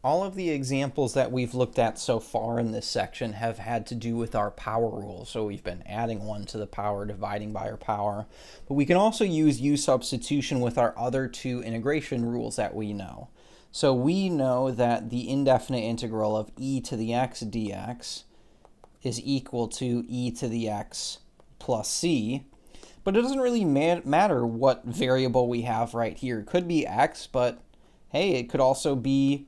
all of the examples that we've looked at so far in this section have had to do with our power rule. So we've been adding 1 to the power, dividing by our power. But we can also use U substitution with our other two integration rules that we know. So we know that the indefinite integral of e to the x dx is equal to e to the x plus c. But it doesn't really matter what variable we have right here. It could be x, but hey, it could also be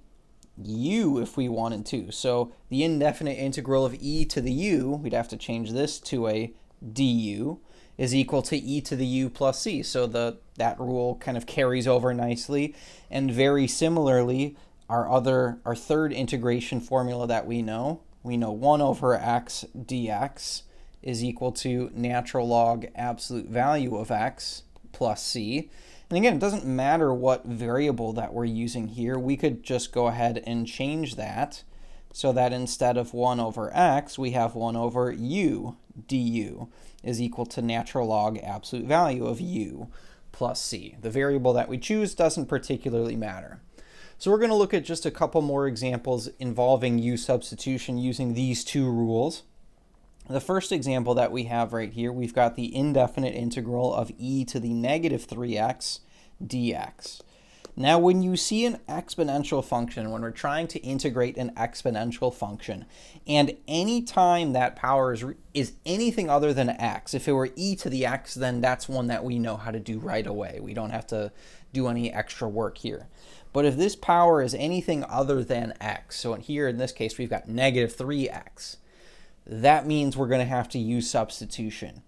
u if we wanted to. So the indefinite integral of e to the u, we'd have to change this to a du, is equal to e to the u plus c. So that rule kind of carries over nicely. And very similarly, our third integration formula that we know 1 over x dx is equal to natural log absolute value of x plus c. And again, it doesn't matter what variable that we're using here. We could just go ahead and change that so that instead of 1 over x, we have 1 over u du is equal to natural log absolute value of u plus c. The variable that we choose doesn't particularly matter. So we're going to look at just a couple more examples involving U substitution using these two rules. The first example that we have right here, we've got the indefinite integral of e to the negative 3x dx. Now when you see an exponential function, when we're trying to integrate an exponential function, and any time that power is anything other than x, if it were e to the x, then that's one that we know how to do right away. We don't have to do any extra work here. But if this power is anything other than x, so here in this case we've got negative 3x, that means we're going to have to use substitution.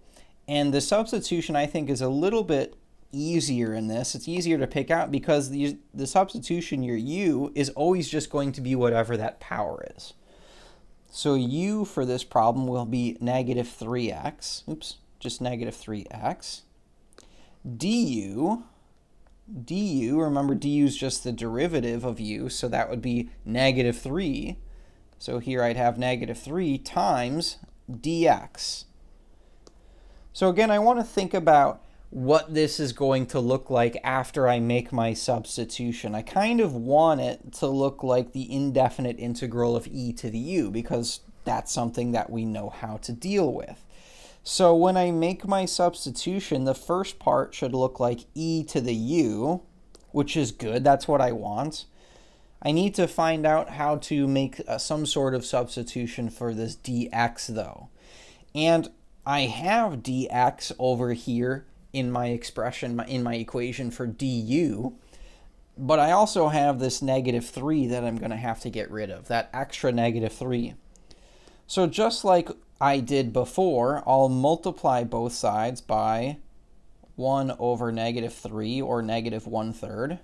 And the substitution, I think, is a little bit easier in this. It's easier to pick out because the substitution, your u, is always just going to be whatever that power is. So u for this problem will be negative 3x, just negative 3x. du, remember du is just the derivative of u, so that would be negative 3. So here I'd have negative 3 times dx. So again, I want to think about what this is going to look like after I make my substitution. I kind of want it to look like the indefinite integral of e to the u, because that's something that we know how to deal with. So when I make my substitution, the first part should look like e to the u, which is good. That's what I want. I need to find out how to make some sort of substitution for this dx though. And I have dx over here in my expression, in my equation for du, but I also have this negative 3 that I'm going to have to get rid of, that extra negative 3. So just like I did before, I'll multiply both sides by 1 over negative 3, or negative 1/3.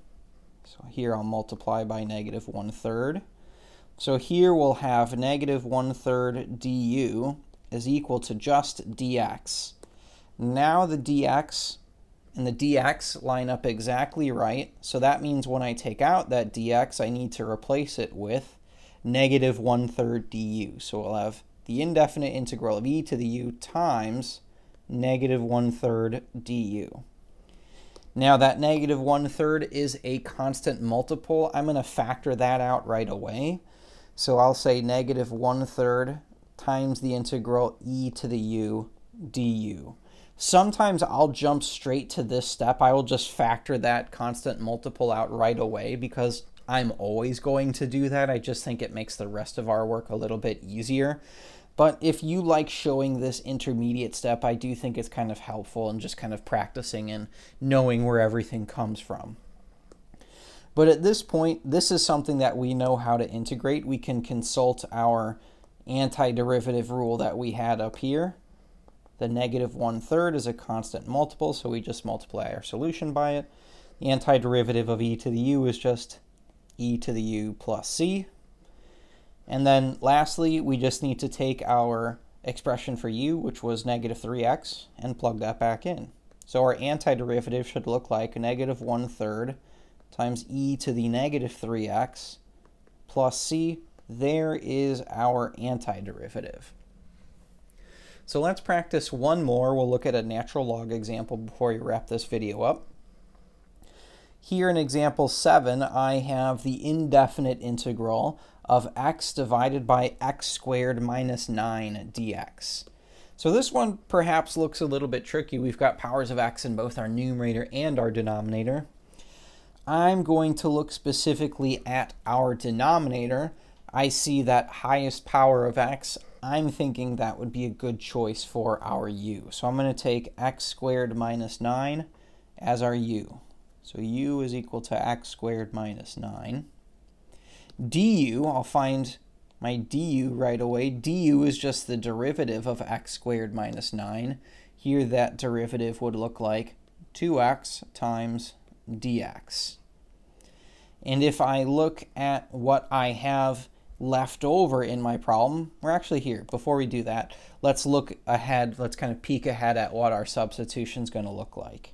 So here I'll multiply by negative 1/3. So here we'll have negative 1/3 du is equal to just dx. Now the dx and the dx line up exactly right. So that means when I take out that dx, I need to replace it with negative 1/3 du. So we'll have the indefinite integral of e to the u times negative 1/3 du. Now that negative 1/3 is a constant multiple. I'm going to factor that out right away. So I'll say negative 1/3 times the integral e to the u du. Sometimes I'll jump straight to this step. I will just factor that constant multiple out right away because I'm always going to do that. I just think it makes the rest of our work a little bit easier. But if you like showing this intermediate step, I do think it's kind of helpful in just kind of practicing and knowing where everything comes from. But at this point, this is something that we know how to integrate. We can consult our antiderivative rule that we had up here. The negative 1/3 is a constant multiple, so we just multiply our solution by it. The antiderivative of e to the u is just e to the u plus c. And then lastly, we just need to take our expression for u, which was negative 3x, and plug that back in. So our antiderivative should look like negative 1/3 times e to the negative 3x plus c. There is our antiderivative. So let's practice one more. We'll look at a natural log example before we wrap this video up. Here in example 7, I have the indefinite integral of x divided by x squared minus 9 dx. So this one perhaps looks a little bit tricky. We've got powers of x in both our numerator and our denominator. I'm going to look specifically at our denominator. I see that highest power of x. I'm thinking that would be a good choice for our u. So I'm going to take x squared minus 9 as our u. So u is equal to x squared minus 9. du, I'll find my du right away. Du is just the derivative of x squared minus 9. Here that derivative would look like 2x times dx. And if I look at what I have left over in my problem, we're actually here. Before we do that, let's look ahead. Let's kind of peek ahead at what our substitution is going to look like.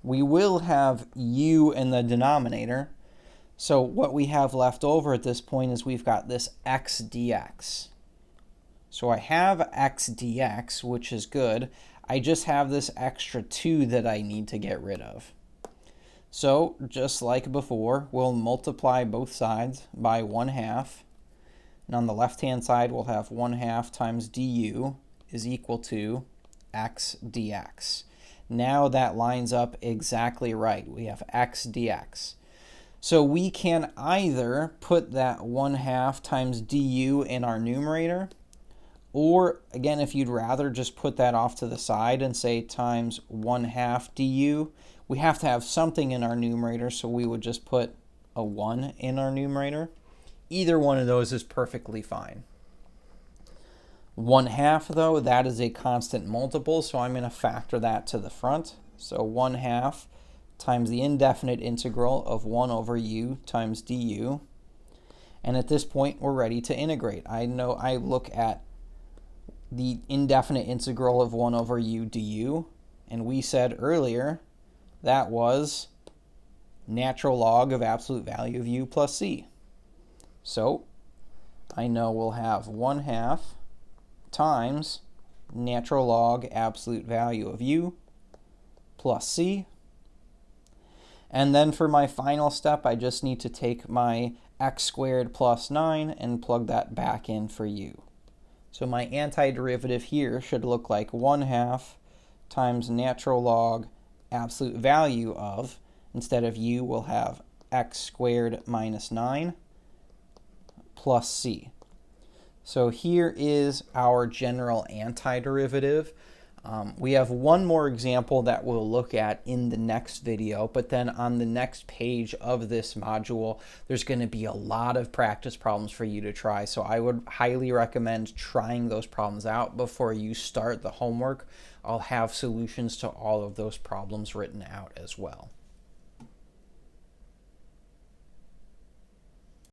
We will have u in the denominator. So what we have left over at this point is we've got this x dx. So I have x dx, which is good. I just have this extra 2 that I need to get rid of. So just like before, we'll multiply both sides by 1/2. And on the left-hand side, we'll have 1/2 times du is equal to x dx. Now that lines up exactly right. We have x dx. So we can either put that 1/2 times du in our numerator, or again, if you'd rather just put that off to the side and say times 1/2 du, we have to have something in our numerator, so we would just put a 1 in our numerator. Either one of those is perfectly fine. 1/2 though, that is a constant multiple, so I'm going to factor that to the front. So 1/2 times the indefinite integral of 1 over u times du. And at this point, we're ready to integrate. I know I look at the indefinite integral of 1 over u du, and we said earlier that was natural log of absolute value of u plus c. So I know we'll have 1/2 times natural log absolute value of u plus c. And then for my final step, I just need to take my x squared plus 9 and plug that back in for u. So my antiderivative here should look like 1/2 times natural log absolute value of, instead of u, we'll have x squared minus 9 plus c. So here is our general antiderivative. We have one more example that we'll look at in the next video, but then on the next page of this module, there's going to be a lot of practice problems for you to try. So I would highly recommend trying those problems out before you start the homework. I'll have solutions to all of those problems written out as well.